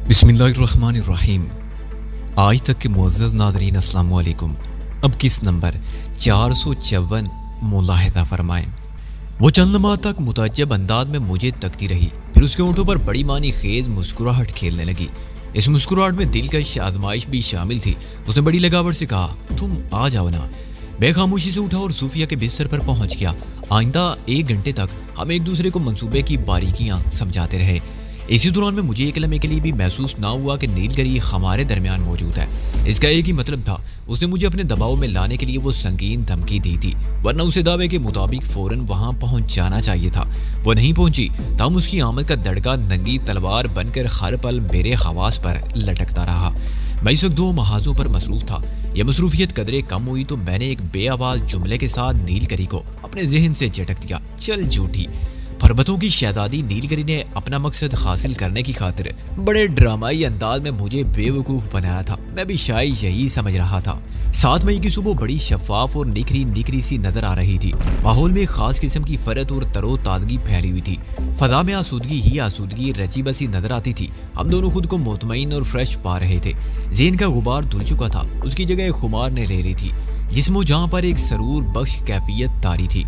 बिस्मिल्लाहिर्रहमानिर्रहीम। आज तक के मुअज़्ज़ज़ नाज़रीन अस्सलाम वालेकुम। अब किस नंबर 454 मुलाहिज़ा फरमाएं। वो चंद लम्हात तक मुतअज्जब अंदाज में मुझे तकती रही, फिर उसके होंठों पर बड़ी मानी खेज मुस्कुराहट खेलने लगी। इस मुस्कुराहट में दिलकश आजमाइश भी शामिल थी। उसने बड़ी लगावट से कहा, तुम आ जाओ ना। मैं खामोशी से उठा और सूफिया के बिस्तर पर पहुंच गया। आइंदा 1 घंटे तक हम एक दूसरे को मंसूबे की बारीकियां समझाते रहे। इसी दौरान में मुझे एक लम्हे के लिए भी महसूस ना हुआ कि नीलगिरी हमारे दरमियान मौजूद है। इसका एक ही मतलब था, उसने मुझे अपने दबाव में लाने के लिए वो संगीन धमकी दी थी, वरना उसे दावे के मुताबिक फौरन वहां पहुंच जाना चाहिए था। वो नहीं पहुंची, तब उसकी आमद का दड़का नंगी तलवार बनकर हर पल मेरे हवास पर लटकता रहा। मैं इस वक्त 2 महाजों पर मसरूफ था। यह मसरूफियत कदरे कम हुई तो मैंने एक बेआवाज जुमले के साथ नीलगिरी को अपने जहन से झटक दिया, चल झूठी। पर्वतों की शहजादी नीलगिरी ने अपना मकसद हासिल करने की खातिर बड़े ड्रामाई अंदाज में मुझे बेवकूफ़ बनाया था। मैं भी शायद यही समझ रहा था। 7 मई की सुबह बड़ी शफाफ और निखरी सी नजर आ रही थी। माहौल में खास किस्म की फरत और तरो ताजगी फैली हुई थी। फजा में आसूदगी ही आसूदगी रची बसी नजर आती थी। हम दोनों खुद को मुतमईन और फ्रेश पा रहे थे। ज़हन का गुबार धुल चुका था, उसकी जगह खुमार ने ले ली थी, जिस्मों जहाँ पर एक सरूर बख्श कैफियत तारी थी।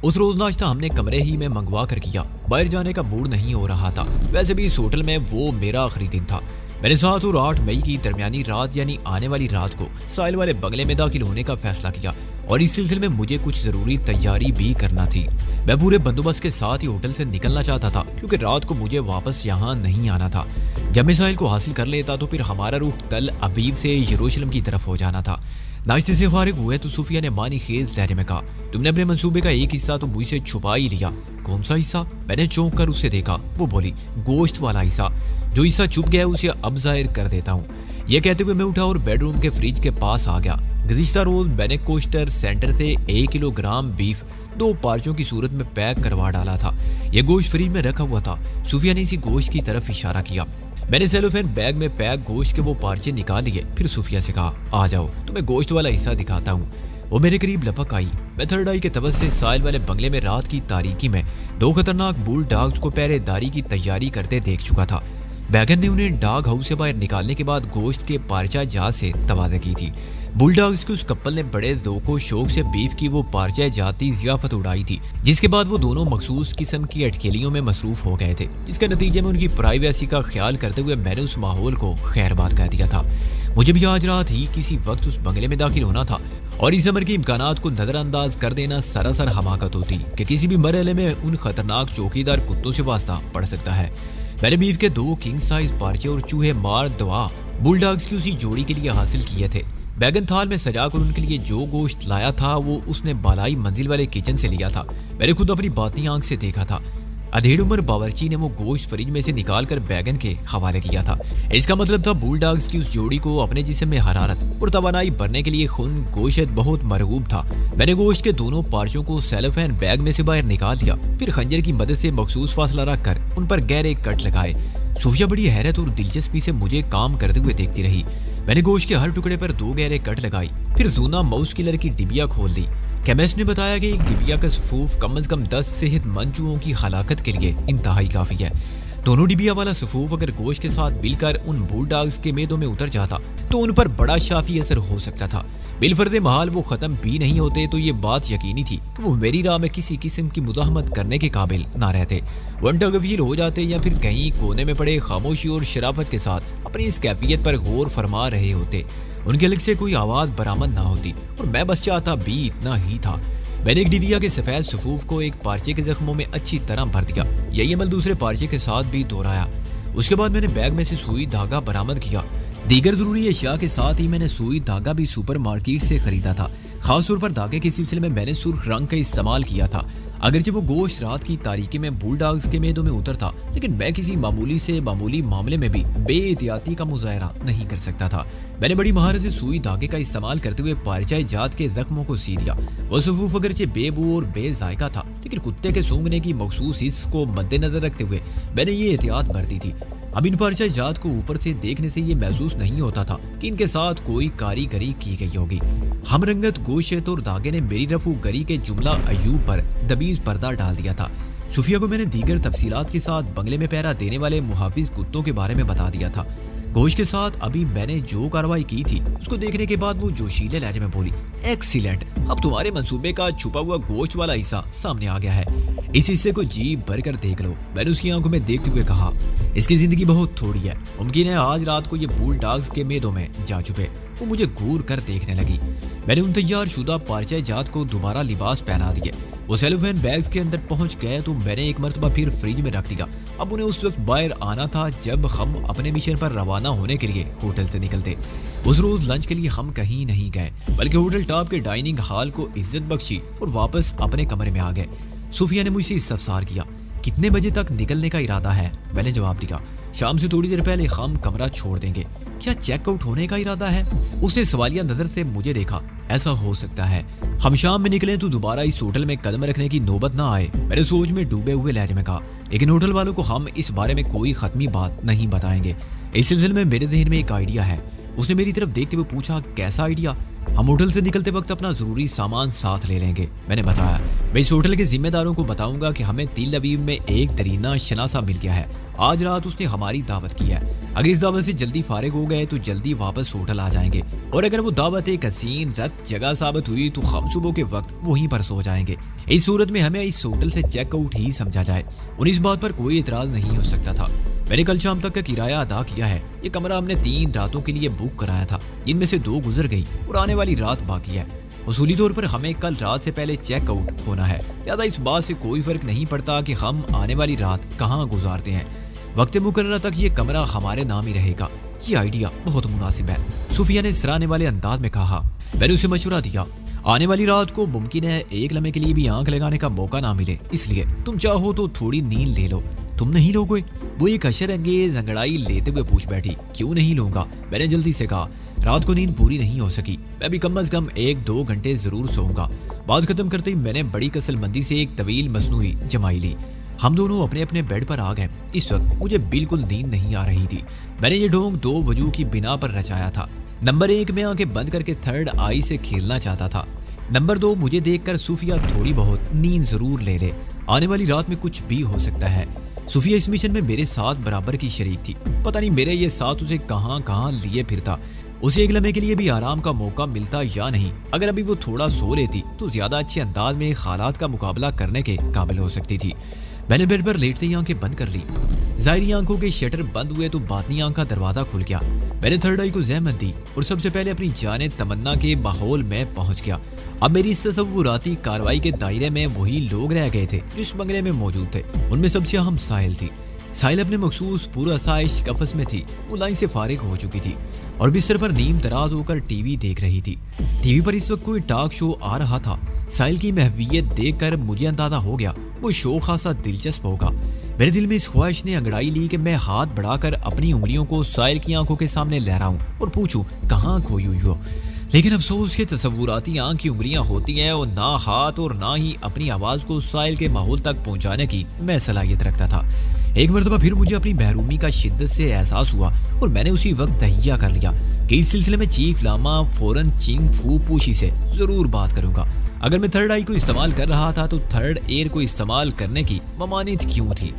उस रोज नाश्ता हमने कमरे ही में मंगवा कर किया। बाहर जाने का मूड नहीं हो रहा था। वैसे भी इस होटल में वो मेरा आखिरी दिन था। मैंने 7 और 8 मई की दरमियानी रात यानी आने वाली रात को साहिल वाले बंगले में दाखिल होने का फैसला किया और इस सिलसिले में मुझे कुछ जरूरी तैयारी भी करना थी। मैं पूरे बंदोबस्त के साथ ही होटल से निकलना चाहता था, क्योंकि रात को मुझे वापस यहाँ नहीं आना था। जब मैं साहिल को हासिल कर लेता तो फिर हमारा रुख तल अबीब से यरूशलेम की तरफ हो जाना था। नाश्ते से फारिग हुए तो सूफिया ने मानी खेज लहजे में कहा, तुमने अपने मंसूबे का एक हिस्सा तो मुझसे छुपा ही लिया। कौन सा हिस्सा? मैंने चौंक कर उसे देखा। वो बोली, गोश्त वाला हिस्सा। जो हिस्सा छुप गया है उसे अब जाहिर कर देता हूँ। ये कहते हुए मैं उठा और बेडरूम के फ्रिज के पास आ गया। गुज़िश्ता रोज मैंने कोस्टर सेंटर से 1 किलोग्राम बीफ 2 पार्चों की सूरत में पैक करवा डाला था। यह गोश्त फ्रिज में रखा हुआ था। सूफिया ने इसी गोश्त की तरफ इशारा किया। मैंने सेलोफेन बैग में पैक गोश्त के वो पार्चे निकाल लिए। फिर सूफिया से कहा, आ जाओ तुम्हें गोश्त वाला हिस्सा दिखाता हूँ। वो मेरे करीब लपक आई। मैं थर्ड आई के तवस से साहिल वाले बंगले में रात की तारीकी में 2 खतरनाक बुल डॉग्स को पहरेदारी की तैयारी करते देख चुका था। बैगन ने उन्हें डॉग हाउस से बाहर निकालने के बाद गोश्त के पार्चा जात से तवाज़ा की थी। बुलडॉग्स के उस कपल ने बड़े ज़ौक़ शौक से बीफ की वो पार्चा जाती ज़ियाफ़त उड़ाई थी, जिसके बाद वो दोनों मखसूस किस्म की अटखेलियों में मसरूफ़ हो गए थे, जिसके नतीजे में उनकी प्राइवेसी का ख्याल करते हुए मैंने उस माहौल को खैरबाद कह दिया था। मुझे भी आज रात ही किसी वक्त उस बंगले में दाखिल होना था और इस अमर के इम्कानात को नज़रअंदाज कर देना सरासर हमाकत होती कि किसी भी मरहले में उन खतरनाक चौकीदार कुत्तों से वास्ता पड़ सकता है। मैंने बीफ के 2 किंग साइज पार्चे और चूहे मार दवा बुलडॉग्स की उसी जोड़ी के लिए हासिल किए थे। बैगन थाल में सजाकर उनके लिए जो गोश्त लाया था वो उसने बालाई मंजिल वाले किचन से लिया था। मैंने खुद अपनी बातनी आंख से देखा था। अधेड़ उम्र बावर्ची ने वो गोश्त फ्रिज में से निकालकर बैगन के हवाले किया था। इसका मतलब था बुलडॉग्स की उस जोड़ी को अपने जिस्म में हरारत और तवानाई भरने के लिए खून गोश्त बहुत मरगूब था। मैंने गोश्त के दोनों पार्चों को सेलोफेन बैग में से बाहर निकाल दिया। फिर खंजर की मदद से मखसूस फासला रखकर उन पर गहरे कट लगाए। सूफिया बड़ी हैरत और दिलचस्पी से मुझे काम करते हुए देखती रही। मैंने गोश्त के हर टुकड़े पर 2 गहरे कट लगाई। फिर जूना माउस किलर की डिबिया खोल दी। केमिस्ट ने बताया कि एक डिबिया का सफूफ कम से कम 10 सेहतमंद चूहों की हलाकत के लिए इंतहाई काफी है। दोनों डिबिया वाला सफूफ अगर गोश्त के साथ मिलकर उन बुलडॉग्स के मेदों में उतर जाता तो उन पर बड़ा शाफी असर हो सकता था। बिलफर्दे महाल वो खत्म भी नहीं होते तो ये बात यकीनी थी कि वो मेरी राह में किसी किस्म की मुज़ाहमत करने के काबिल ना रहते। वंटगवीर हो जाते या फिर कहीं कोने में पड़े खामोशी और शराफत के साथ अपनी इस कैफियत पर गौर फरमा रहे होते। उनके अलग से कोई आवाज बरामद ना होती और मैं बस चाहता भी इतना ही था। मैंने एक डिबिया के सफेद सफूफ को एक पार्चे के जख्मों में अच्छी तरह भर दिया। यही अमल दूसरे पार्चे के साथ भी दोहराया। उसके बाद मैंने बैग में से सुई धागा बरामद किया। दीगर जरूरी अशिया के साथ ही मैंने सुई धागा भी सुपर मार्केट से खरीदा था। खास तौर पर धागे के सिलसिले में मैंने सुर्ख रंग का इस्तेमाल किया था। अगरचे वो गोश्त रात की तारीकी में बुलडॉग्स के मेदों में उतरता, लेकिन मैं किसी मामूली से मामूली मामले में भी बेएहतियाती का मुजाहरा नहीं कर सकता था। मैंने बड़ी महारत से सुई धागे का इस्तेमाल करते हुए पार्चाई जात के जख्मों को सी दिया। वो सफूफ अगरचे बेबू और बेजायका था, लेकिन कुत्ते के सूंघने की मखसूस हिस्स को मद्देनजर रखते हुए मैंने ये एहतियात बरती थी। अब इन पार्चाई जात को ऊपर से देखने से ये महसूस नहीं होता था कि इनके साथ कोई कारीगरी की गई होगी। हम रंगत गोश्त और धागे ने मेरी रफू गरी के जुमला अयूब पर दबीज पर्दा डाल दिया था। सूफिया को मैंने दीगर तफसीलात के साथ बंगले में पहरा देने वाले मुहाफिज कुत्तों के बारे में बता दिया था। گوشت کے ساتھ ابھی میں نے جو کارروائی کی تھی اس کو دیکھنے کے بعد وہ جوشیلے لہجے میں بولی، ایکسیلنٹ، اب تمہارے منصوبے کا چھپا ہوا گوشت والا حصہ سامنے آ گیا ہے، اس حصے کو جی بھر کر دیکھ لو۔ میں نے اس کی آنکھوں میں دیکھتے ہوئے کہا، اس کی زندگی بہت تھوڑی ہے، ممکن ہے آج رات کو یہ بول ڈاگز کے میدوں میں جا چھپے۔ وہ مجھے گور کر دیکھنے لگی۔ میں نے ان تیار شدہ پارچہ جات کو دوبارہ لباس پہنا دیے۔ وہ سیلوفین بیگز کے اندر پہنچ گئے تو میں نے ایک مرتبہ پھر فریج میں رکھ دیا۔ اب انہیں اس وقت باہر آنا تھا جب ہم اپنے مشن پر روانہ ہونے کے لیے ہوٹل سے نکلتے۔ اس روز لنچ کے لیے ہم کہیں نہیں گئے بلکہ ہوٹل ٹاپ کے ڈائننگ ہال کو عزت بخشی اور واپس اپنے کمرے میں آ گئے۔ صوفیہ نے مجھ سے استفسار کیا، کتنے بجے تک نکلنے کا ارادہ ہے؟ میں نے جواب دیا، شام سے تھوڑی دیر پہلے ہم کمرہ چھوڑ دیں گے۔ کیا چیک آؤٹ ہونے کا ارادہ ہے؟ اس نے سوالیہ نظر سے مجھے دیکھا۔ ایسا ہو سکتا ہے ہم شام میں نکلیں تو دوبارہ اس ہوٹل میں قدم رکھنے کی نوبت نہ آئے، میں نے سوچ میں ڈوبے ہوئے لہجے میں کہا، لیکن ہوٹل والوں کو ہم اس بارے میں کوئی ختمی بات نہیں بتائیں گے۔ اس سلسلے میں میرے ذہن میں ایک آئیڈیا ہے۔ اس نے میری طرف دیکھتے ہوئے پوچھا، کیسا آئیڈیا؟ ہم ہوٹل سے نکلتے وقت اپنا ضروری سامان ساتھ لے لیں گے۔ میں نے بتایا، میں اس ہوٹل کے ذمہ داروں کو بتاؤں گا کہ ہمیں تیل اویو میں ایک درینہ شناسا مل گیا ہے، آج رات اس نے ہماری دعوت کی ہے۔ اگر اس دعوت سے جلدی فارغ ہو گئے تو جلدی واپس ہوٹل آ جائیں گے، اور اگر وہ دعوت ایک حسین رت جگہ ثابت ہوئی تو ہم صبح کے وقت وہیں پر سو جائیں گے۔ اس صورت میں ہمیں اس ہوٹل سے چیک آؤٹ ہی سمجھا جائے۔ انہیں اس بات پر کوئی اعتراض نہیں ہو سکتا تھا۔ میں نے کل شام تک کا کرایہ ادا کیا ہے۔ یہ کمرہ ہم نے 3 راتوں کے لیے بک کرایا تھا، جن میں سے 2 گزر گئی اور آنے والی رات باقی ہے۔ اصولی طور پر ہمیں کل رات سے پہلے چیک آؤٹ ہونا ہے، لہٰذا اس بات سے کوئی فرق نہیں پڑتا کہ ہم آنے والی رات کہاں گزارتے ہیں۔ وقت مقررہ تک یہ کمرہ ہمارے نام ہی رہے گا۔ یہ آئیڈیا بہت مناسب ہے، صوفیہ نے سراہنے والے انداز میں کہا۔ میں نے اسے مشورہ دیا، آنے والی رات کو ممکن ہے ایک لمحے کے لیے بھی آنکھ لگانے کا موقع نہ ملے، اس لیے تم چاہو تو تھوڑی نیند لے لو۔ تم نہیں لو گے؟ وہ ایک حشر انگیز انگڑائی لیتے ہوئے پوچھ بیٹھی۔ کیوں نہیں لوں گا؟ میں نے جلدی سے کہا، رات کو نیند پوری نہیں ہو سکی، میں بھی کم از کم 1-2 گھنٹے ضرور سوؤں گا۔ بات ختم کرتے ہی میں نے بڑی کسل مندی سے ایک طویل مصنوعی جمائی لی۔ ہم دونوں اپنے اپنے بیڈ پر آ گئے۔ اس وقت مجھے بالکل نیند نہیں آ رہی تھی۔ میں نے یہ ڈھونگ 2 وجوہ کی بنا پر رچایا تھا۔ نمبر 1، میں آنکھیں بند کر کے تھرڈ آئی سے کھیلنا چاہتا تھا۔ نمبر 2، مجھے دیکھ کر صوفیہ تھوڑی بہت نیند ضرور لے لے، آنے والی رات میں کچھ بھی ہو سکتا ہے۔ صوفیہ اس مشن میں میرے ساتھ برابر کی شریک تھی۔ پتہ نہیں میرے یہ ساتھ اسے کہاں کہاں لیے پھرتا، اسے ایک لمحے کے لیے بھی آرام کا موقع ملتا یا نہیں۔ اگر ابھی وہ تھوڑا سو لیتی تو زیادہ اچھے انداز میں حالات کا مقابلہ کرنے کے قابل ہو سکتی تھی۔ میں نے بیڈ پر لیٹتے ہی آنکھیں بند کر لی۔ ظاہری آنکھوں کے شٹر بند ہوئے تو باطنی آنکھ کا دروازہ کھل گیا۔ میں نے تھرڈ آئی کو زحمت دی اور سب سے پہلے اپنی جان تمنا کے ماحول میں پہنچ گیا۔ اب میری اس تصوراتی کاروائی کے دائرے میں وہی لوگ رہ گئے تھے جو اس بنگلے میں موجود تھے۔ ان میں سب سے اہم ساحل تھی۔ ساحل اپنے مخصوص پورا آسائش قفس میں تھی، وہ لائن سے فارغ ہو چکی تھی اور بستر پر نیم دراز ہو کر ٹی وی دیکھ رہی تھی۔ ٹی وی پر اس وقت کوئی ٹاک شو آ رہا تھا۔ ساحل کی محویت دیکھ کر مجھے اندازہ ہو گیا وہ شو خاصا دلچسپ ہوگا۔ میرے دل میں اس خواہش نے انگڑائی لی کہ میں ہاتھ بڑھا کر اپنی انگلیوں کو ساحل کی آنکھوں کے سامنے لہراؤں اور پوچھوں کہاں کھوئی ہوئی ہو۔ لیکن افسوس کے تصوراتی آنکھ کی انگلیاں ہوتی ہیں اور نہ ہاتھ اور نہ ہی اپنی آواز کو ساحل کے ماحول تک پہنچانے کی میں صلاحیت رکھتا تھا۔ ایک مرتبہ پھر مجھے اپنی محرومی کا شدت سے احساس ہوا اور میں نے اسی وقت تہیہ کر لیا کہ اس سلسلے میں چیف لاما فوراً چنگ فو پوشی سے ضرور بات کروں گا۔ اگر میں تھرڈ آئی کو استعمال کر رہا تھا تو تھرڈ ایئر کو استعمال کرنے کی ممانعت کیوں تھی؟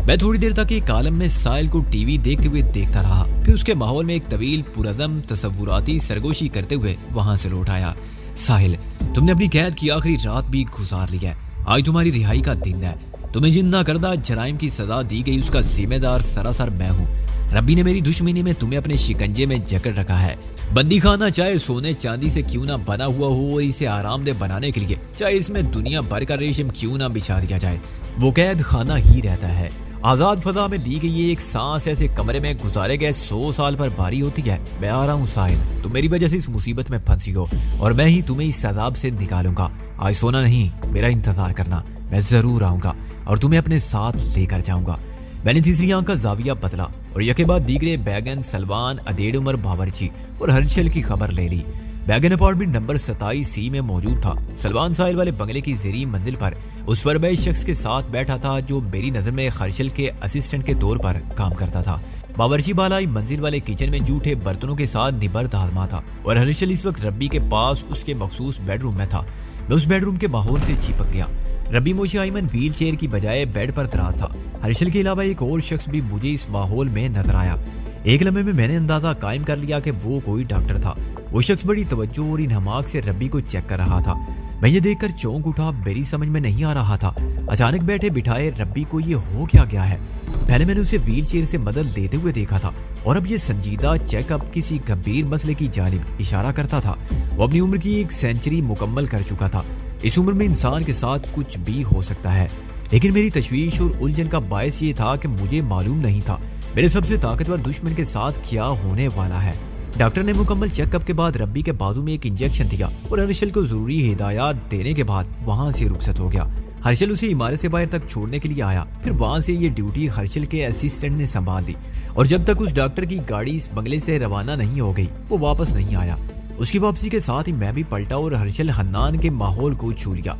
میں تھوڑی دیر تک ایک عالم میں ساحل کو ٹی وی دیکھتے ہوئے دیکھتا رہا، پھر اس کے ماحول میں ایک طویل پرعزم تصوراتی سرگوشی کرتے ہوئے وہاں سے لوٹ آیا۔ ساحل، تم نے اپنی قید کی آخری رات بھی گزار لی ہے، آج تمہاری رہائی کا دن ہے۔ تمہیں جن نہ کردہ جرائم کی سزا دی گئی، اس کا ذمہ دار سراسر میں ہوں۔ ربی نے میری دشمنی میں تمہیں اپنے شکنجے میں جکڑ رکھا ہے۔ بندی خانہ چاہے سونے چاندی سے کیوں نہ بنا ہوا ہو، اسے آرام دہ بنانے کے لیے چاہے اس میں دنیا بھر کا ریشم کیوں نہ بچھا دیا جائے، وہ قید خانہ ہی رہتا ہے۔ آزاد فضا میں لی گئی ایک سانس ایسے کمرے میں گزارے گئے 100 سال پر بھاری ہوتی ہے۔ میں آ رہا ہوں ساحل، تم میری وجہ سے اس مصیبت میں پھنسی ہو اور میں ہی تمہیں اس عذاب سے نکالوں گا۔ آج سونا نہیں، میرا انتظار کرنا، میں ضرور آؤں گا اور تمہیں اپنے ساتھ لے کر جاؤں گا۔ میں نے تیسری آنکھ کا زاویہ بدلا اور یکے بعد دیگرے بیگن، سلوان، ادیڑ عمر باورچی اور ہرشل کی خبر لے لی۔ بیگن اپارٹمنٹ نمبر 27C میں موجود تھا۔ سلوان ساحل والے بنگلے کی زیریں منزل پر اس وربے شخص کے ساتھ بیٹھا تھا جو میری نظر میں ہرشل کے اسسٹنٹ کے طور پر کام کرتا تھا۔ باورچی بالائی منزل والے کچن میں جھوٹے برتنوں کے ساتھ نبرد آزما تھا اور ہرشل اس وقت ربی کے پاس اس کے مخصوص بیڈ روم میں تھا۔ میں اس بیڈ روم کے ماحول سے چپک گیا۔ ربی موشی ایمن ویل چیئر کی بجائے بیڈ پر دراز تھا۔ ہرشل کے علاوہ ایک اور شخص بھی مجھے اس ماحول میں نظر آیا۔ एक लम्हे में मैंने अंदाजा कायम कर लिया कि वो कोई डॉक्टर था। वो शख्स बड़ी तवज्जो और इन्हमाक से रब्बी को चेक कर रहा था। मैं ये देखकर चौंक उठा, मेरी समझ में नहीं आ रहा था अचानक बैठे बिठाए रब्बी को ये हो क्या गया है। पहले मैंने उसे व्हील चेयर से मदद लेते हुए देखा था और अब ये संजीदा चेकअप किसी गंभीर मसले की जानिब इशारा करता था। वो अपनी उम्र की 1 सेंचुरी मुकम्मल कर चुका था। इस उम्र में इंसान के साथ कुछ भी हो सकता है, लेकिन मेरी तशवीश और उलझन का बायस ये था कि मुझे मालूम नहीं था मेरे सबसे ताकतवर दुश्मन के साथ क्या होने वाला है। डॉक्टर ने मुकम्मल चेकअप के बाद रब्बी के बाजू में एक इंजेक्शन दिया और हर्षल को जरूरी हिदायत देने के बाद वहां से रुखसत हो गया। हर्षल उसे इमारत से बाहर तक छोड़ने के लिए आया, फिर वहां से ये ड्यूटी हर्षल के असिस्टेंट ने संभाल ली और जब तक उस डॉक्टर की गाड़ी इस बंगले से रवाना नहीं हो गई वो वापस नहीं आया। उसकी वापसी के साथ ही मैं भी पलटा और हर्षल हन्नान के माहौल को छू लिया।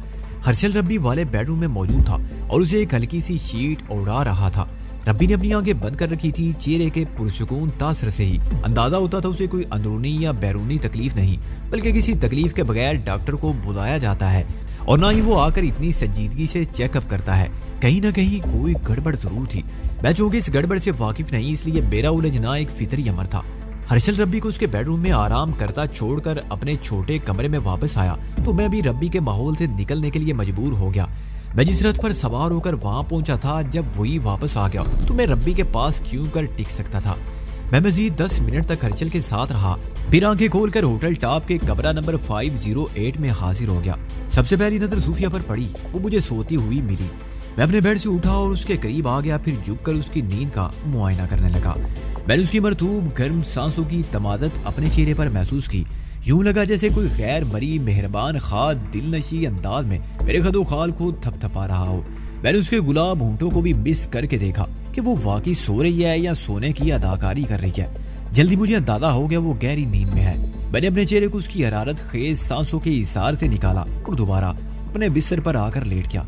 हर्षल रब्बी वाले बेडरूम में मौजूद था और उसे एक हल्की सी शीट उड़ा रहा था। रब्बी ने अपनी आंखें बंद कर रखी थी। चेहरे के पुरसुकून तासर से ही अंदाजा होता था उसे कोई अंदरूनी या बैरूनी तकलीफ नहीं, बल्कि किसी तकलीफ के बगैर डॉक्टर को बुलाया जाता है और ना ही वो आकर इतनी संजीदगी से चेकअप करता है। कहीं ना कहीं कोई गड़बड़ जरूर थी। मैं चूंकि इस गड़बड़ से वाकिफ नहीं, इसलिए मेरा उलझना एक फितरी अमर था। हर्षल रब्बी को उसके बेडरूम में आराम करता छोड़कर अपने छोटे कमरे में वापस आया तो मैं भी रब्बी के माहौल से निकलने के लिए मजबूर हो गया। मैं जिस रथ पर सवार होकर वहां पहुंचा था, जब वही वापस आ गया तो मैं रब्बी के पास क्यों कर टिक सकता था। मैं मजीद 10 मिनट तक हर्षल के साथ रहा, फिर आंखें खोलकर होटल टॉप के कमरा नंबर 508 में हाजिर हो गया। सबसे पहली नजर सूफिया पर पड़ी, वो मुझे सोती हुई मिली। मैं अपने बेड से उठा और उसके करीब आ गया, फिर झुककर उसकी नींद का मुआयना करने लगा। मैंने उसकी मरतूब गर्म सांसों की तमादत अपने चेहरे पर महसूस की। यूं लगा जैसे कोई गैर मरी मेहरबान खाद दिलनशी अंदाज में मेरे खदो खाल को थपथपा रहा हो। मैंने उसके गुलाब होंठों को भी मिस करके देखा कि वो वाकई सो रही है या सोने की अदाकारी कर रही है। जल्दी मुझे अंदाजा हो गया वो गहरी नींद में है। मैंने अपने चेहरे को उसकी हरारत खेज सांसों के इशार से निकाला और दोबारा अपने बिस्तर पर आकर लेट गया।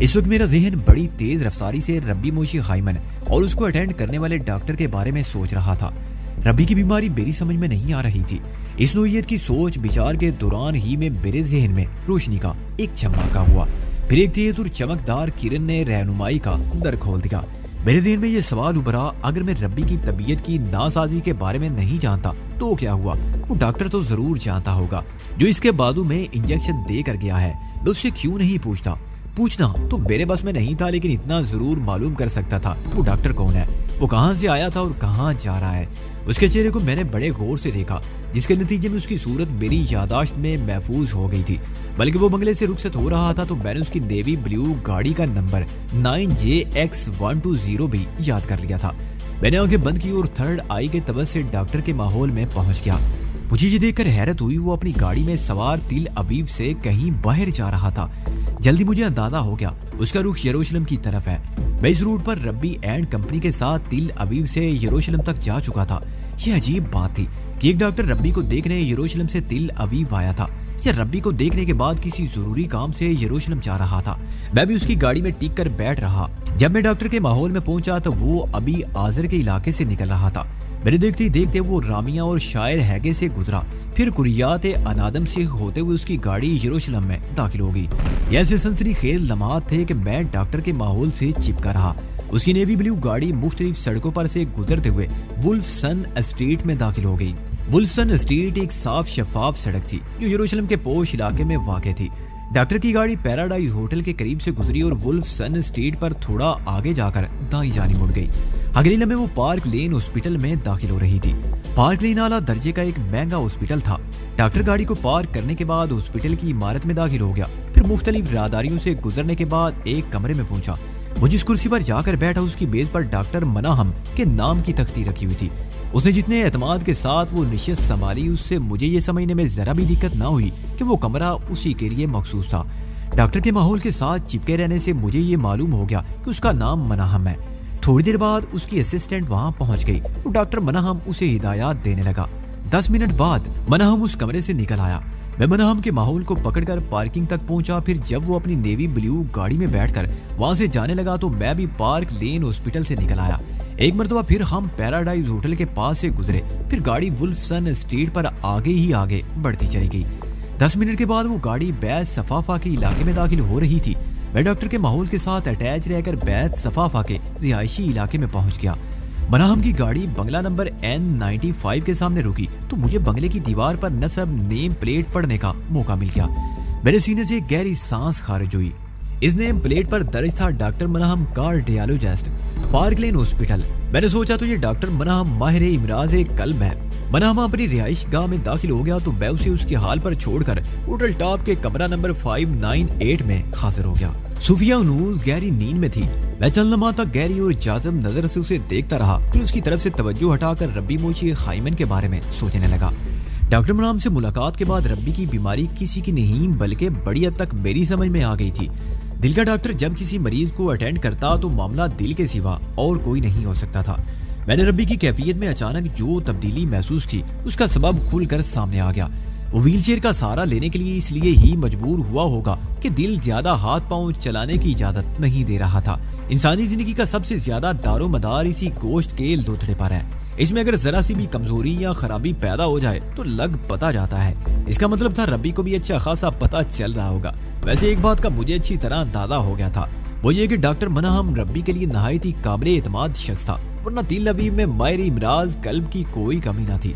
इस वक्त मेरा जहन बड़ी तेज रफ्तारी से रब्बी मोशी खाइमन और उसको अटेंड करने वाले डॉक्टर के बारे में सोच रहा था। रब्बी की बीमारी मेरी समझ में नहीं आ रही थी। इस नोयत की सोच विचार के दौरान ही में मेरे जहन में रोशनी का एक चमका हुआ, फिर एक तेज और चमकदार किरण ने रहनुमाई का दर खोल दिया। मेरे जहन में ये सवाल उभरा, अगर मैं रब्बी की तबीयत की नासाजी के बारे में नहीं जानता तो क्या हुआ? वो डॉक्टर तो जरूर जानता होगा जो इसके बाजू में इंजेक्शन दे कर गया है। मैं उससे क्यों नहीं पूछता? पूछना तो मेरे बस में नहीं था, लेकिन इतना जरूर मालूम कर सकता था वो डॉक्टर कौन है, वो कहाँ से आया था और कहाँ जा रहा है। उसके चेहरे को मैंने बड़े गौर से देखा, जिसके नतीजे में उसकी सूरत मेरी यादाश्त में महफूज हो गई थी। बल्कि वो बंगले से रुखसत हो रहा था तो मैंने उसकी नेवी ब्लू गाड़ी का नंबर 9JX120 भी याद कर लिया था। मैंने आंखें बंद की और थर्ड आई के तवज्जो से डॉक्टर के माहौल में पहुंच गया। मुझे ये देखकर हैरत हुई, वो अपनी गाड़ी में सवार तिल अबीब से कहीं बाहर जा रहा था। जल्दी मुझे अंदाजा हो गया उसका रुख यरूशलेम की तरफ है। मैं इस रूट पर रब्बी एंड कंपनी के साथ तिल अबीब से यरूशलेम तक जा चुका था। यह अजीब बात थी कि एक डॉक्टर रब्बी को देखने यरूशलेम से तिल अबीब आया था या रब्बी को देखने के बाद किसी जरूरी काम से यरूशलेम जा रहा था। मैं भी उसकी गाड़ी में टिक कर बैठ रहा। जब मैं डॉक्टर के माहौल में पहुंचा तो वो अभी आजर के इलाके से निकल रहा था। मेरे देखते ही देखते वो रामिया और शायर हैगे से गुजरा, फिर कुरियात अनादम से होते हुए उसकी गाड़ी यरूशलेम में दाखिल हो गई। ये ऐसे सनसनीखेज लम्हात थे कि मैं डॉक्टर के माहौल से चिपका रहा। उसकी नेवी ब्लू गाड़ी मुख्तलिफ सड़कों पर से गुजरते हुए वुल्फसन स्ट्रीट में दाखिल हो गई। वुल्फसन स्ट्रीट एक साफ शफाफ सड़क थी जो यरूशलेम के पोश इलाके में वाक़ थी। डॉक्टर की गाड़ी पैराडाइज होटल के करीब से गुजरी और वुल्फसन स्ट्रीट पर थोड़ा आगे जाकर दाईं जानी मुड़ गई। अगले लम्हे वो पार्क लेन हॉस्पिटल में दाखिल हो रही थी। पार्क लेन आला दर्जे का एक महंगा हॉस्पिटल था। डॉक्टर गाड़ी को पार्क करने के बाद हॉस्पिटल की इमारत में दाखिल हो गया, फिर मुख्तलिफ राहदारियों से गुजरने के बाद एक कमरे में पहुंचा। वो जिस कुर्सी पर जाकर बैठा उसकी मेज पर डॉक्टर मनाहम के नाम की तख्ती रखी हुई थी। उसने जितने एतमाद के साथ वो निशस्त संभाली, उससे मुझे ये समझने में जरा भी दिक्कत ना हुई कि वो कमरा उसी के लिए मखसूस था। डॉक्टर के माहौल के साथ चिपके रहने से मुझे ये मालूम हो गया कि उसका नाम मनाहम है। थोड़ी देर बाद उसकी असिस्टेंट वहां पहुंच गई तो डॉक्टर मनाहम उसे हिदायत देने लगा। 10 मिनट बाद मनाहम उस कमरे से निकल आया। मैं मनाहम के माहौल को पकड़कर पार्किंग तक पहुंचा। फिर जब वो अपनी नेवी ब्लू गाड़ी में बैठकर वहां से जाने लगा तो मैं भी पार्क लेन हॉस्पिटल से निकल आया। एक मरतबा फिर हम पैराडाइज होटल के पास से गुजरे, फिर गाड़ी वुल्फसन स्ट्रीट पर आगे ही आगे बढ़ती चली गई। 10 मिनट के बाद वो गाड़ी बैत सफाफा के इलाके में दाखिल हो रही थी। मैं डॉक्टर के माहौल के साथ अटैच रहकर बैत सफाफा के रिहायशी इलाके में पहुंच गया। मनाहम की गाड़ी बंगला नंबर N95 के सामने रुकी तो मुझे बंगले की दीवार पर नस्ब नेम प्लेट पढ़ने का मौका मिल गया। मेरे सीने से गहरी सांस खारिज हुई। इस नेम प्लेट पर दर्ज था डॉक्टर मनाहम कार्डियोलॉजिस्ट, पार्क लेन हॉस्पिटल। मैंने सोचा तो ये डॉक्टर मनाहम माहिर इमराज कल्ब है। मनाहम अपनी रिहाइश गाह में दाखिल हो गया तो मैं उसे उसके हाल पर छोड़कर होटल टॉप के कमरा नंबर 598 में हाजिर हो गया। सूफिया उनूस गहरी नींद में थी। मैं चंद लम्हा तक गहरी और जाज़ब नजर से उसे देखता रहा, फिर उसकी तरफ से तवज्जो हटाकर रब्बी मोशी खाइमन के बारे में सोचने लगा। डॉक्टर मनाहम से मुलाकात के बाद रब्बी की बीमारी किसी की नहीं बल्कि बड़ी हद तक मेरी समझ में आ गई थी। दिल का डॉक्टर जब किसी मरीज को अटेंड करता तो मामला दिल के सिवा और कोई नहीं हो सकता था। मैंने रब्बी की कैफियत में अचानक जो तब्दीली महसूस की उसका सबब खुलकर सामने आ गया। वो व्हीलचेयर का सहारा लेने के लिए इसलिए ही मजबूर हुआ होगा कि दिल ज्यादा हाथ पांव चलाने की इजाजत नहीं दे रहा था। इंसानी जिंदगी का सबसे ज्यादा दारो मदार इसी गोश्त के लोथड़े पर है। इसमें अगर जरा सी भी कमजोरी या खराबी पैदा हो जाए तो लग पता जाता है। इसका मतलब था रब्बी को भी अच्छा खासा पता चल रहा होगा। वैसे एक बात का मुझे अच्छी तरह अंदाजा हो गया था, वो ये कि डॉक्टर मनाहम रब्बी के लिए नहायत ही काबिल एतमाद शख्स था, वरना दिल लबीब में माहिर इमराज कल्ब की कोई कमी न थी।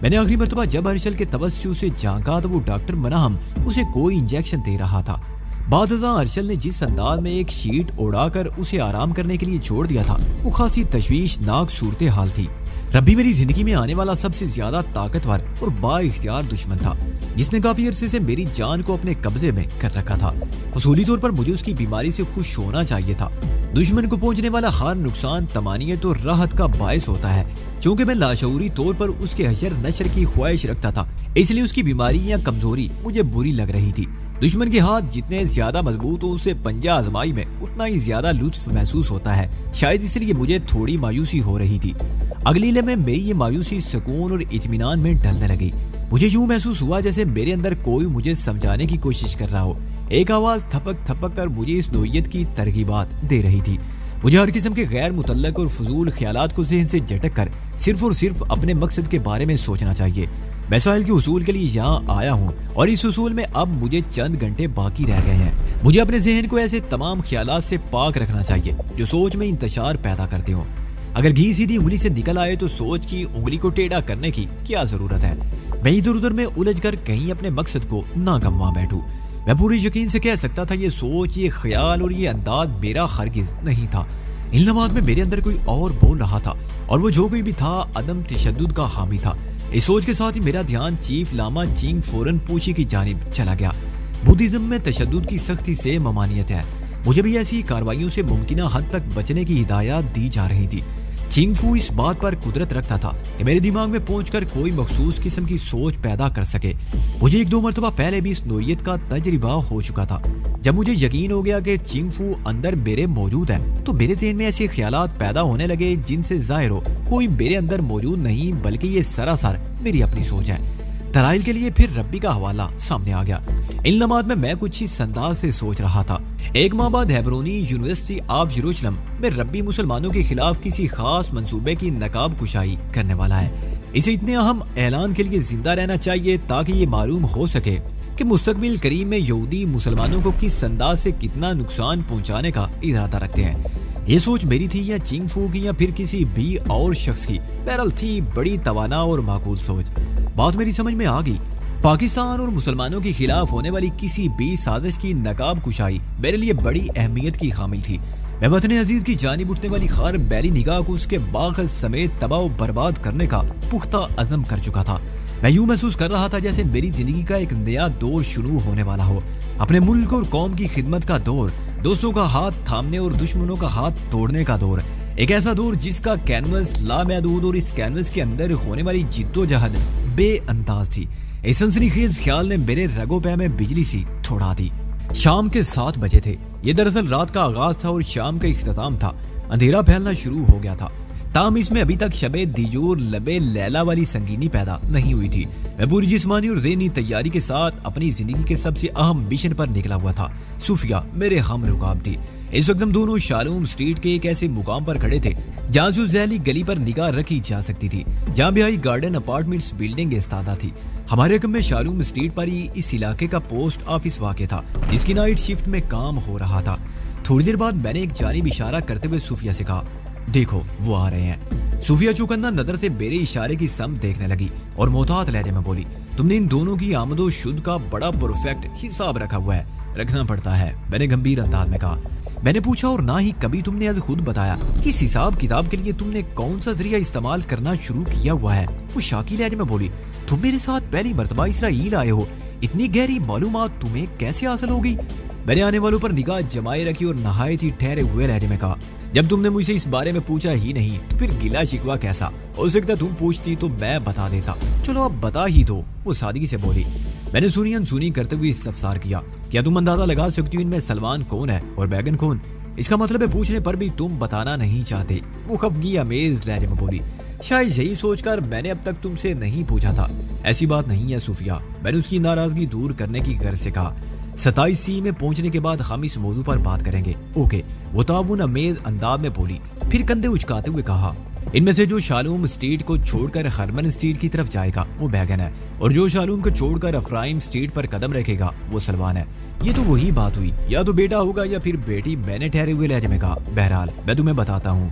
मैंने आखिरी मर्तबा जब हर्षल के तवज्जो से झांका तो वो डॉक्टर मनाहम उसे कोई इंजेक्शन दे रहा था। बाद हर्षल ने जिस अंदाज में एक शीट उड़ाकर उसे आराम करने के लिए छोड़ दिया था वो खासी तशवीशनाक सूरत हाल थी। रब्बी मेरी जिंदगी में आने वाला सबसे ज्यादा ताकतवर और बाइख्तियार दुश्मन था, जिसने काफी अरसे से मेरी जान को अपने कब्जे में कर रखा था। उसूली तौर पर मुझे उसकी बीमारी से खुश होना चाहिए था। दुश्मन को पहुंचने वाला हर नुकसान तमानियत और राहत का बायस होता है। चूंकि मैं लाशऊरी तौर पर उसके हशर नशर की ख्वाहिश रखता था, इसलिए उसकी बीमारी या कमजोरी मुझे बुरी लग रही थी। दुश्मन के हाथ जितने ज्यादा मजबूत हो उसे पंजा आजमाई में उतना ही ज्यादा लुत्फ महसूस होता है। शायद इसलिए मुझे थोड़ी मायूसी हो रही थी। अगली लम्हे में मेरी ये मायूसी सुकून और इत्मीनान में ढलने लगी। मुझे यूं महसूस हुआ जैसे मेरे अंदर कोई मुझे समझाने की कोशिश कर रहा हो। एक आवाज थपक थपक कर मुझे इस नोयत की तरगीबात दे रही थी। मुझे हर किस्म के गैर मुतल्लक और फजूल ख्यालात को ज़हन से झटक कर सिर्फ और सिर्फ अपने मकसद के बारे में सोचना चाहिए। मैं साहिल के उसूल के लिए यहाँ आया हूँ और इस उसूल में अब मुझे चंद घंटे बाकी रह गए हैं। मुझे अपने जहन को ऐसे तमाम ख्यालात से पाक रखना चाहिए जो सोच में इंतशार पैदा करते हो। अगर घी सीधी उंगली से निकल आए तो सोच की उंगली को टेढ़ा करने की क्या जरूरत है। मैं इधर उधर में उलझ कर कहीं अपने मकसद को ना गंवा बैठूं। मैं पूरे यकीन से कह सकता था ये सोच, ये ख्याल और ये अंदाज मेरा हरगिज नहीं था। इन लम्हात में मेरे अंदर कोई और बोल रहा था और वो जो कोई भी था अदम तशद्दुद का हामी था। इस सोच के साथ ही मेरा ध्यान चीफ लामा चिंग फोरन पूछी की जानिब चला गया। बुद्धिज्म में तशद्दुद की सख्ती से ममानियत है। मुझे भी ऐसी कार्रवाइयों से मुमकिन हद तक बचने की हिदायत दी जा रही थी। चिंग फू इस बात पर कुदरत रखता था कि मेरे दिमाग में पहुंचकर कोई मखसूस किस्म की सोच पैदा कर सके। मुझे एक दो मरतबा पहले भी इस नोयत का तजर्बा हो चुका था। जब मुझे यकीन हो गया कि चिंग फू अंदर मेरे मौजूद है तो मेरे ज़हन में ऐसे ख्यालात पैदा होने लगे जिनसे जाहिर हो कोई मेरे अंदर मौजूद नहीं बल्कि ये सरासर मेरी अपनी सोच है। दलाइल के लिए फिर रब्बी का हवाला सामने आ गया। इन लम्हात में मैं कुछ इस अंदाज से सोच रहा था। एक माह बाद हेब्रोनी यूनिवर्सिटी ऑफ यरूशलेम में रब्बी मुसलमानों के खिलाफ किसी खास मंसूबे की नकाब कुशाई करने वाला है। इसे इतने अहम ऐलान के लिए जिंदा रहना चाहिए ताकि ये मालूम हो सके कि मुस्तकबिल करीब में यहूदी मुसलमानों को किस अंदाज से कितना नुकसान पहुंचाने का इरादा रखते हैं। ये सोच मेरी थी या चिंग फू की या फिर किसी भी और शख्स की, बहरहाल थी बड़ी तवाना और माकूल सोच। बात मेरी समझ में आ गई। पाकिस्तान और मुसलमानों के खिलाफ होने वाली किसी भी साजिश की नकाब कुशाई मेरे लिए बड़ी अहमियत की शामिल थी। मैं वतन अजीज की जानिब उठने वाली खार बैली निगाह को उसके बाग समेत तबाह बर्बाद करने का पुख्ता अज़म कर चुका था। मैं यूं महसूस कर रहा था जैसे मेरी जिंदगी का एक नया दौर शुरू होने वाला हो। अपने मुल्क और कौम की खिदमत का दौर, दोस्तों का हाथ थामने और दुश्मनों का हाथ तोड़ने का दौर। एक ऐसा दौर जिसका कैनवस लामहदूद और इस कैनवस के अंदर होने वाली जिद्दोजहद बेअंदाज थी। इस सनसनीखेज ख्याल ने मेरे रगों पे में बिजली सी थोड़ा दी। शाम के 7 बजे थे। ये दरअसल रात का आगाज था और शाम का इख्तिताम था। अंधेरा फैलना शुरू हो गया था। ताम इसमें अभी तक शबे दिजोर लबे लैला वाली संगीनी पैदा नहीं हुई थी। मैं पूरी जिस्मानी और ज़हनी तैयारी के साथ अपनी जिंदगी के सबसे अहम मिशन पर निकला हुआ था। सूफिया मेरे हम रुकाब थी। इस वक्त हम दोनों शालूम स्ट्रीट के एक ऐसे मुकाम पर खड़े थे जहाँ सुजैली गली पर निगाह रखी जा सकती थी, जहाँ बिहाई गार्डन अपार्टमेंट्स बिल्डिंग इस्तादा थी। हमारे रकम में शालूम स्ट्रीट पर ही इस इलाके का पोस्ट ऑफिस वाक़ था, जिसकी नाइट शिफ्ट में काम हो रहा था। थोड़ी देर बाद मैंने एक जानिब इशारा करते हुए सूफिया से कहा, देखो वो आ रहे हैं। सूफिया चौकन्ना नजर से मेरे इशारे की समत देखने लगी और मोहतात लहजे में बोली, तुमने इन दोनों की आमदोशुद का बड़ा परफेक्ट हिसाब रखा हुआ है। रखना पड़ता है, मैंने गंभीर अंदाज में कहा। मैंने पूछा, और ना ही कभी तुमने आज खुद बताया कि इस हिसाब किताब के लिए तुमने कौन सा जरिया इस्तेमाल करना शुरू किया हुआ है। वो शाकी लहजे में बोली, तुम मेरे साथ पहली मर्तबा इसराइल आए हो, इतनी गहरी मालूमात तुम्हें कैसे हासिल होगी? मैंने आने वालों पर निगाह जमाए रखी और नहायत ही ठहरे हुए लहजे में कहा, जब तुमने मुझसे इस बारे में पूछा ही नहीं तो फिर गिला शिकवा कैसा? हो सकता तुम पूछती तो मैं बता देता। चलो अब बता ही दो, वो सादगी से बोली। मैंने सुनी अनसुनी करते हुए इस्तफसार किया, क्या तुम अंदाजा लगा सकती हो इनमें सलमान कौन है और बैगन कौन? इसका मतलब है पूछने पर भी तुम बताना नहीं चाहते। वो खफगी अमेज लहजे में बोली, शायद यही सोचकर मैंने अब तक तुमसे नहीं पूछा था। ऐसी बात नहीं है सूफिया, मैंने उसकी नाराजगी दूर करने की गर्ज से कहा। 27C में पहुंचने के बाद हम इस मौजू पर बात करेंगे, ओके? वो ताउन अमेज अंदाज में बोली, फिर कंधे उचकाते हुए कहा, इनमें से जो शालूम स्ट्रीट को छोड़कर खरमन स्ट्रीट की तरफ जाएगा वो बैगन है, और जो शालूम को छोड़कर अफराइम स्ट्रीट पर कदम रखेगा वो सलमान है। ये तो वही बात हुई, या तो बेटा होगा या फिर बेटी, मैंने ठहरे हुए लहजे में कहा। बहरहाल मैं तुम्हें बताता हूँ।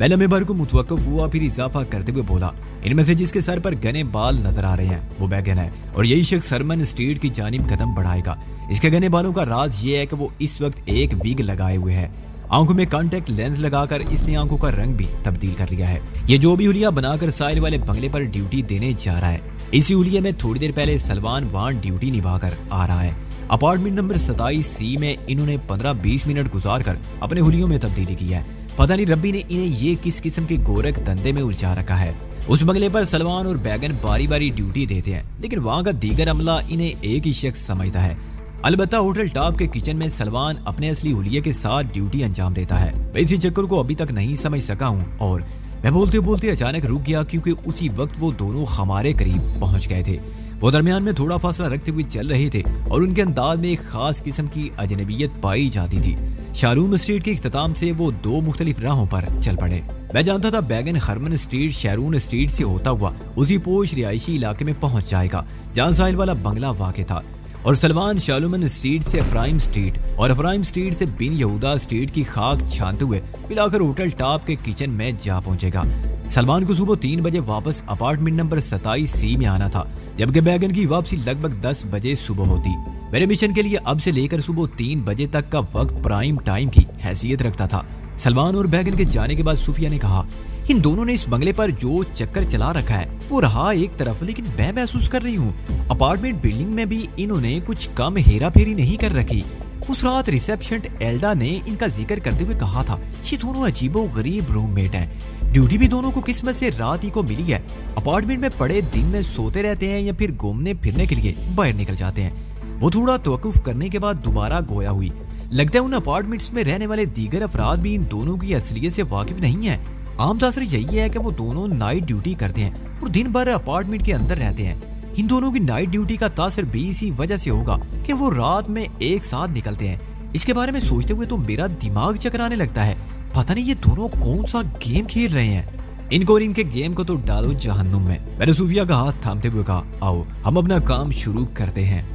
मैं लम्हे भर को मुतवक्किफ हुआ, फिर इजाफा करते हुए बोला, इनमें से जिसके सर पर घने बाल नजर आ रहे हैं वो बैगन है, और यही शख्स खरमन स्ट्रीट की जानिब कदम बढ़ाएगा। इसके घने बालों का राज ये है कि वो इस वक्त एक विग लगाए हुए है। आंखों में कॉन्टेक्ट लेंस लगाकर इसने आंखों का रंग भी तब्दील कर लिया है। ये जो भी हुलिया बनाकर साहिल वाले बंगले पर ड्यूटी देने जा रहा है, इसी हुलिये में थोड़ी देर पहले सलमान वहां ड्यूटी निभाकर आ रहा है। अपार्टमेंट नंबर 27C में इन्होंने 15-20 मिनट गुजार कर अपने हुलियों में तब्दीली की है। पता नहीं रब्बी ने इन्हें ये किस किस्म के गोरख धंधे में उलझा रखा है। उस बंगले पर सलमान और बैगन बारी बारी ड्यूटी देते हैं, लेकिन वहाँ का दीगर अमला इन्हें एक ही शख्स समझता है। अलबत्ता होटल टॉप के किचन में सलमान अपने असली हुलिये के साथ ड्यूटी अंजाम देता है। मैं इसी चक्कर को अभी तक नहीं समझ सका हूँ, और मैं बोलते बोलते अचानक रुक गया, क्योंकि उसी वक्त वो दोनों हमारे करीब पहुंच गए थे। वो दरमियान में थोड़ा फासला रखते हुए चल रहे थे और उनके अंदाज में एक खास किस्म की अजनबियत पाई जाती थी। शालूम स्ट्रीट के इख्तिताम से वो दो मुख्तलिफ राहों पर चल पड़े। मैं जानता था बैगन खरमन स्ट्रीट शैरून स्ट्रीट से होता हुआ उसी पोश रिहायशी इलाके में पहुंच जाएगा जहाँ साहिल वाला बंगला वाक़ था, और सलमान शालूमन स्ट्रीट से अफराइम स्ट्रीट और अफराइम स्ट्रीट से बिन यहूदा स्ट्रीट की खाक छानते हुए मिलाकर होटल टॉप के किचन में जा पहुंचेगा। सलमान को सुबह 3 बजे वापस अपार्टमेंट नंबर 27C में आना था, जबकि बैगन की वापसी लगभग 10 बजे सुबह होती। मेरे मिशन के लिए अब से लेकर सुबह 3 बजे तक का वक्त प्राइम टाइम की हैसियत रखता था। सलमान और बैगन के जाने के बाद सूफिया ने कहा, इन दोनों ने इस बंगले पर जो चक्कर चला रखा है वो रहा एक तरफ, लेकिन मैं महसूस कर रही हूँ अपार्टमेंट बिल्डिंग में भी इन्होंने कुछ कम हेरा फेरी नहीं कर रखी। उस रात रिसेप्शन एल्डा ने इनका जिक्र करते हुए कहा था, ये दोनों अजीबो गरीब रूममेट हैं। ड्यूटी भी दोनों को किस्मत से रात ही को मिली है। अपार्टमेंट में पड़े दिन में सोते रहते हैं या फिर घूमने फिरने के लिए बाहर निकल जाते हैं। वो थोड़ा तवक्कुफ करने के बाद दोबारा गोया हुई। लगता है उन अपार्टमेंट्स में रहने वाले दीगर अफराद भी इन दोनों की असलियत से वाकिफ नहीं है। आम तासर यही है कि वो दोनों नाइट ड्यूटी करते हैं और दिन भर अपार्टमेंट के अंदर रहते हैं। इन दोनों की नाइट ड्यूटी का तासर भी इसी वजह से होगा कि वो रात में एक साथ निकलते हैं। इसके बारे में सोचते हुए तो मेरा दिमाग चकराने लगता है। पता नहीं ये दोनों कौन सा गेम खेल रहे हैं। इनको और इनके गेम को तो डालो जहन्नुम में। मैंने सूफिया का हाथ थामते हुए कहा, आओ हम अपना काम शुरू करते हैं।